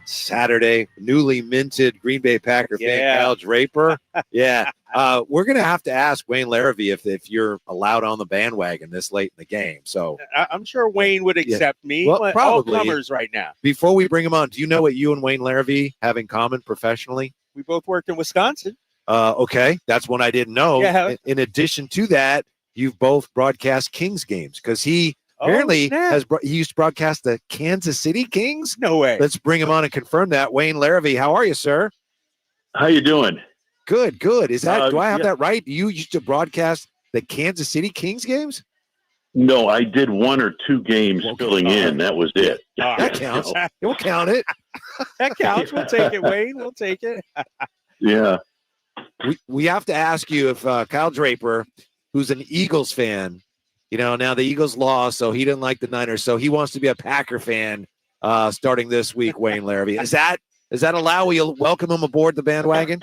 Saturday, newly minted Green Bay Packer fan, Kyle Draper. Yeah. We're going to have to ask Wayne Larrivee if you're allowed on the bandwagon this late in the game. So I'm sure Wayne would accept me. Well, probably. All comers right now. Before we bring him on, do you know what you and Wayne Larrivee have in common professionally? We both worked in Wisconsin. Okay. That's one I didn't know. Yeah. In addition to that, you've both broadcast Kings games because he apparently he used to broadcast the Kansas City Kings. No way. Let's bring him on and confirm that. Wayne Larrivee, how are you, sir? How you doing? Good. Is that do I have that right? You used to broadcast the Kansas City Kings games? No, I did 1 or 2 games filling in. That was it. That counts. We'll count it. That counts. We'll take it, Wayne. We'll take it. Yeah. We have to ask you if Kyle Draper, who's an Eagles fan, now the Eagles lost, so he didn't like the Niners, so he wants to be a Packer fan starting this week, Wayne Larrivee. Is that allowed? Will you welcome him aboard the bandwagon?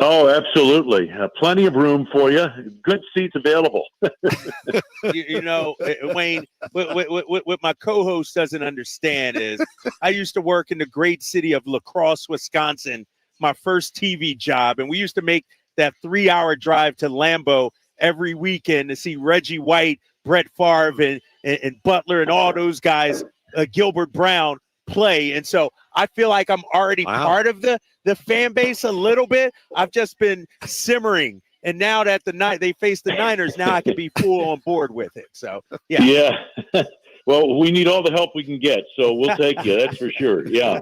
Oh, absolutely. Plenty of room for you. Good seats available. Wayne, what my co-host doesn't understand is I used to work in the great city of La Crosse, Wisconsin, my first TV job, and we used to make that 3-hour drive to Lambeau every weekend to see Reggie White, Brett Favre, and Butler and all those guys, Gilbert Brown, play. And so I feel like I'm already part of the fan base a little bit. I've just been simmering. And now that they face the Niners, now I can be full on board with it. So, yeah. Yeah. Well, we need all the help we can get, so we'll take you. That's for sure. Yeah.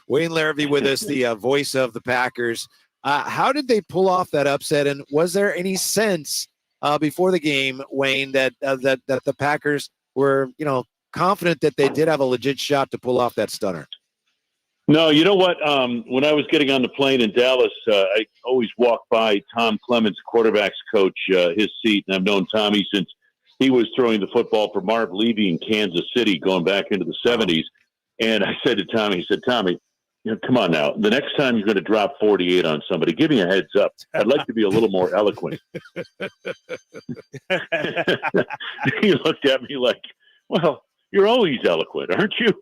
Wayne Larrivee with us, the voice of the Packers. How did they pull off that upset? And was there any sense before the game, Wayne, that the Packers were, confident that they did have a legit shot to pull off that stunner? No, you know what? When I was getting on the plane in Dallas, I always walk by Tom Clements, quarterback's coach, his seat, and I've known Tommy since he was throwing the football for Marv Levy in Kansas City going back into the 70s. And I said to Tommy, Tommy, come on now. The next time you're going to drop 48 on somebody, give me a heads up. I'd like to be a little more eloquent. He looked at me like, well, you're always eloquent, aren't you?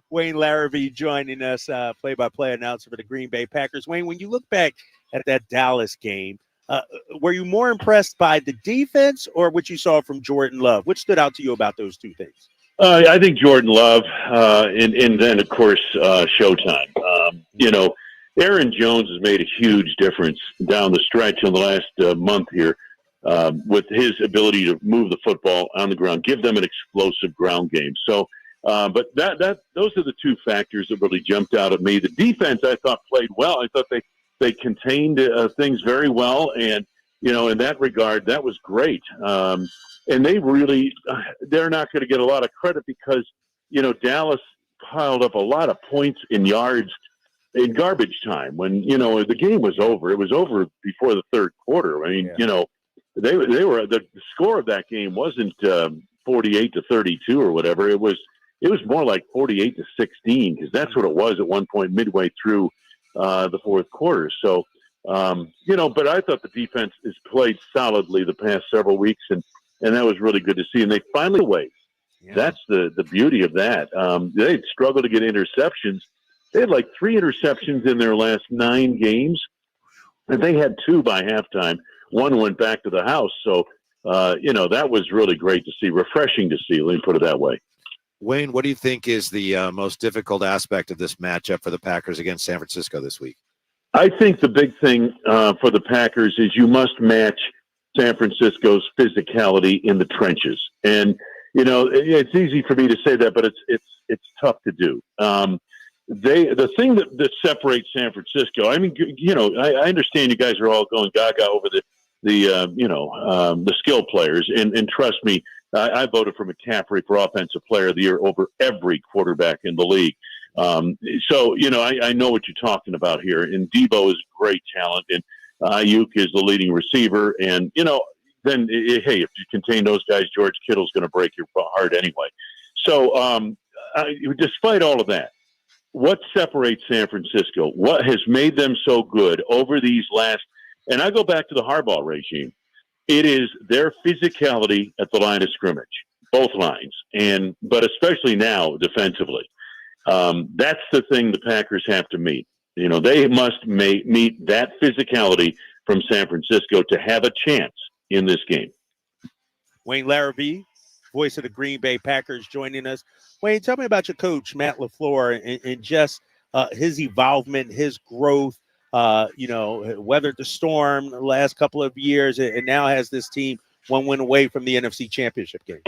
Wayne Larrivee joining us, play-by-play announcer for the Green Bay Packers. Wayne, when you look back at that Dallas game, were you more impressed by the defense or what you saw from Jordan Love? What stood out to you about those two things? I think Jordan Love, and then, of course, Showtime. Aaron Jones has made a huge difference down the stretch in the last month here with his ability to move the football on the ground, give them an explosive ground game. So, but those are the two factors that really jumped out at me. The defense, I thought, played well. I thought they contained things very well, and in that regard, that was great. And they're not going to get a lot of credit because, Dallas piled up a lot of points in yards in garbage time when, the game was over. It was over before the third quarter. I mean, they were the score of that game wasn't 48-32 or whatever. It was more like 48-16 because that's what it was at one point midway through the fourth quarter. So, but I thought the defense has played solidly the past several weeks, and that was really good to see. And they finally away. Yeah. That's the beauty of that. They had struggled to get interceptions. They had like 3 interceptions in their last 9 games, and they had 2 by halftime. 1 went back to the house. So, that was really great to see, refreshing to see. Let me put it that way. Wayne, what do you think is the most difficult aspect of this matchup for the Packers against San Francisco this week? I think the big thing for the Packers is you must match San Francisco's physicality in the trenches. And, it's easy for me to say that, but it's tough to do. The thing that separates San Francisco, I mean, I understand you guys are all going gaga over the skill players, and trust me, I voted for McCaffrey for Offensive Player of the Year over every quarterback in the league. So, I know what you're talking about here, and Debo is great talent, and Ayuk is the leading receiver, and, then, hey, if you contain those guys, George Kittle's going to break your heart anyway. So, despite all of that, what separates San Francisco? What has made them so good over these last – and I go back to the Harbaugh regime. It is their physicality at the line of scrimmage. both lines, but especially now defensively. That's the thing the Packers have to meet. They must meet that physicality from San Francisco to have a chance in this game. Wayne Larrivee, voice of the Green Bay Packers, joining us. Wayne, tell me about your coach, Matt LaFleur, and just his evolvement, his growth, weathered the storm the last couple of years and now has this team one win away from the NFC Championship game.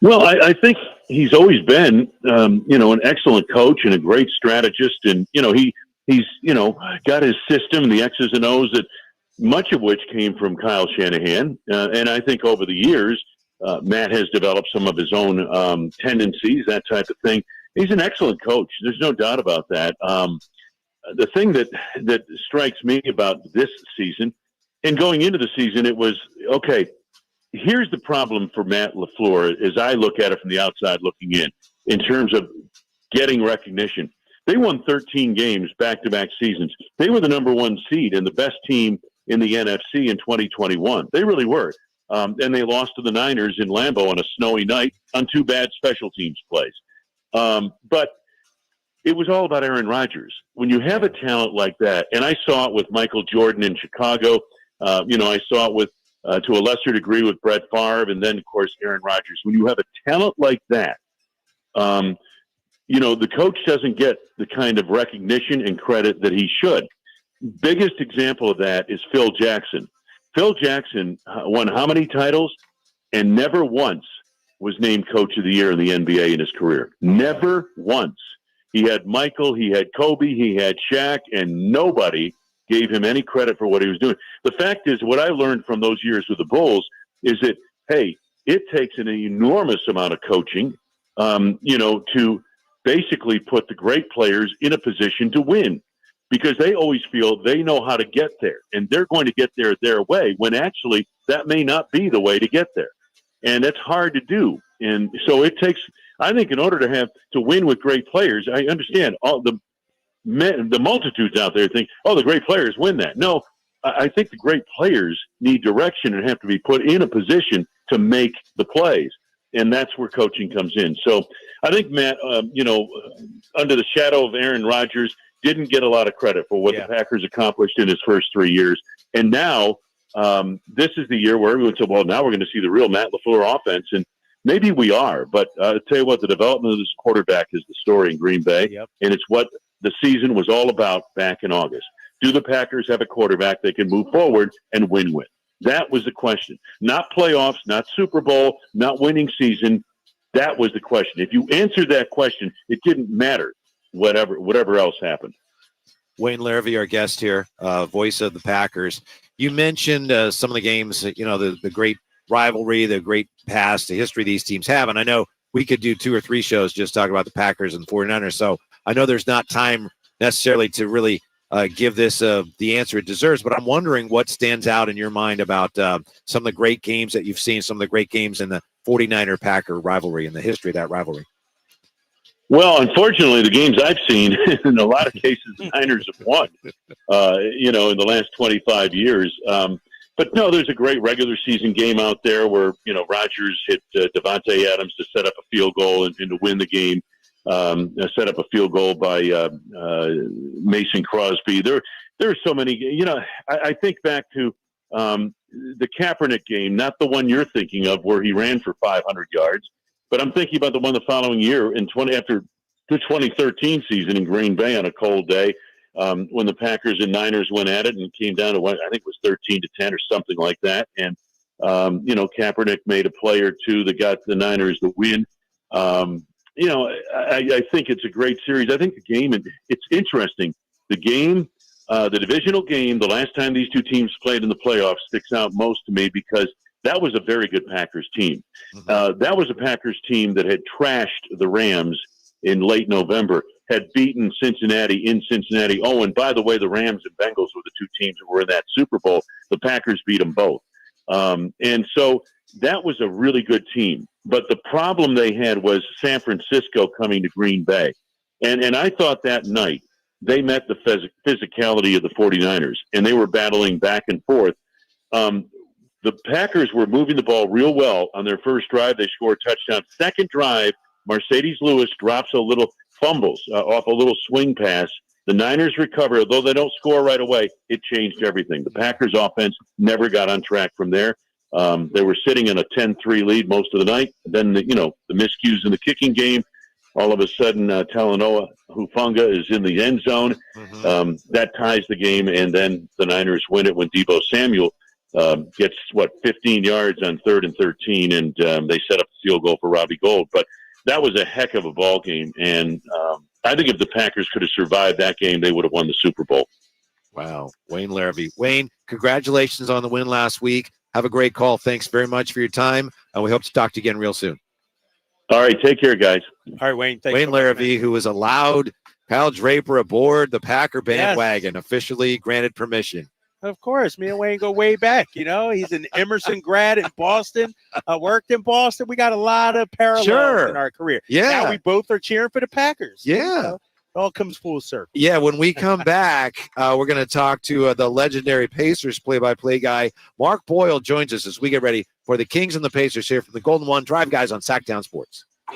Well, I think he's always been, an excellent coach and a great strategist. And, he's got his system, the X's and O's, that much of which came from Kyle Shanahan. And I think over the years, Matt has developed some of his own tendencies, that type of thing. He's an excellent coach. There's no doubt about that. The thing that strikes me about this season, and going into the season, it was, okay, here's the problem for Matt LaFleur as I look at it from the outside looking in terms of getting recognition. They won 13 games back-to-back seasons. They were the number one seed and the best team in the NFC in 2021. They really were. And they lost to the Niners in Lambeau on a snowy night on 2 bad special teams plays. But it was all about Aaron Rodgers. When you have a talent like that, and I saw it with Michael Jordan in Chicago, I saw it with, to a lesser degree with Brett Favre, and then, of course, Aaron Rodgers. When you have a talent like that, the coach doesn't get the kind of recognition and credit that he should. Biggest example of that is Phil Jackson. Phil Jackson won how many titles and never once was named Coach of the Year in the NBA in his career. Never once. He had Michael, he had Kobe, he had Shaq, and nobody gave him any credit for what he was doing. The fact is, what I learned from those years with the Bulls is that, hey, it takes an enormous amount of coaching, to basically put the great players in a position to win, because they always feel they know how to get there, and they're going to get there their way, when actually that may not be the way to get there. And that's hard to do. And so it takes, I think, in order to win with great players, I understand all the multitudes out there think, oh, the great players win that. No, I think the great players need direction and have to be put in a position to make the plays. And that's where coaching comes in. So I think Matt, under the shadow of Aaron Rodgers, didn't get a lot of credit for what the Packers accomplished in his first 3 years. And now this is the year where everyone said, well, now we're going to see the real Matt LaFleur offense. And maybe we are. But I'll tell you what, the development of this quarterback is the story in Green Bay. Yep. And it's what the season was all about back in August. Do the Packers have a quarterback they can move forward and win with? That was the question. Not playoffs, not Super Bowl, not winning season. That was the question. If you answered that question, it didn't matter whatever else happened. Wayne Larrivee, our guest here, voice of the Packers. You mentioned some of the games, the great rivalry, the great past, the history these teams have. And I know we could do 2 or 3 shows just talking about the Packers and 49ers. So I know there's not time necessarily to really give this the answer it deserves, but I'm wondering what stands out in your mind about some of the great games that you've seen, some of the great games in the 49er-Packer rivalry and the history of that rivalry. Well, unfortunately, the games I've seen, in a lot of cases, the Niners have won, in the last 25 years. But no, there's a great regular season game out there where, Rodgers hit Devontae Adams to set up a field goal and to win the game. Set up a field goal by Mason Crosby. There are so many. I think back to the Kaepernick game, not the one you're thinking of where he ran for 500 yards, but I'm thinking about the one the following year after the 2013 season in Green Bay on a cold day, when the Packers and Niners went at it and came down to, I think it was 13-10 or something like that. And Kaepernick made a play or two that got the Niners the win. I think it's a great series. I think the game, it's interesting. The game, the divisional game, the last time these two teams played in the playoffs sticks out most to me because that was a very good Packers team. That was a Packers team that had trashed the Rams in late November, had beaten Cincinnati in Cincinnati. Oh, and by the way, the Rams and Bengals were the 2 teams that were in that Super Bowl. The Packers beat them both. And so that was a really good team. But the problem they had was San Francisco coming to Green Bay. And I thought that night they met the physicality of the 49ers, and they were battling back and forth. the Packers were moving the ball real well on their first drive. They scored a touchdown. Second drive, Mercedes Lewis drops fumbles off a little swing pass. The Niners recover. Though they don't score right away, it changed everything. The Packers offense never got on track from there. They were sitting in a 10-3 lead most of the night. Then, the miscues in the kicking game. All of a sudden, Talanoa Hufanga is in the end zone. Mhm. That ties the game, and then the Niners win it when Deebo Samuel gets, 15 yards on 3rd and 13, and they set up the field goal for Robbie Gould. But that was a heck of a ball game, and I think if the Packers could have survived that game, they would have won the Super Bowl. Wow. Wayne Larrivee. Wayne, congratulations on the win last week. Have a great call. Thanks very much for your time, and we hope to talk to you again real soon. All right, take care, guys. All right, Wayne. Thanks Wayne so much, man. Larrivee, who was allowed Kyle Draper aboard the Packer bandwagon, officially granted permission. Of course, me and Wayne go way back. He's an Emerson grad in Boston. Worked in Boston. We got a lot of parallels in our career. Yeah. Now we both are cheering for the Packers. Yeah. It all comes full circle. Yeah, when we come back, we're going to talk to the legendary Pacers play-by-play guy. Mark Boyle joins us as we get ready for the Kings and the Pacers here from the Golden One Drive Guys on Sactown Sports.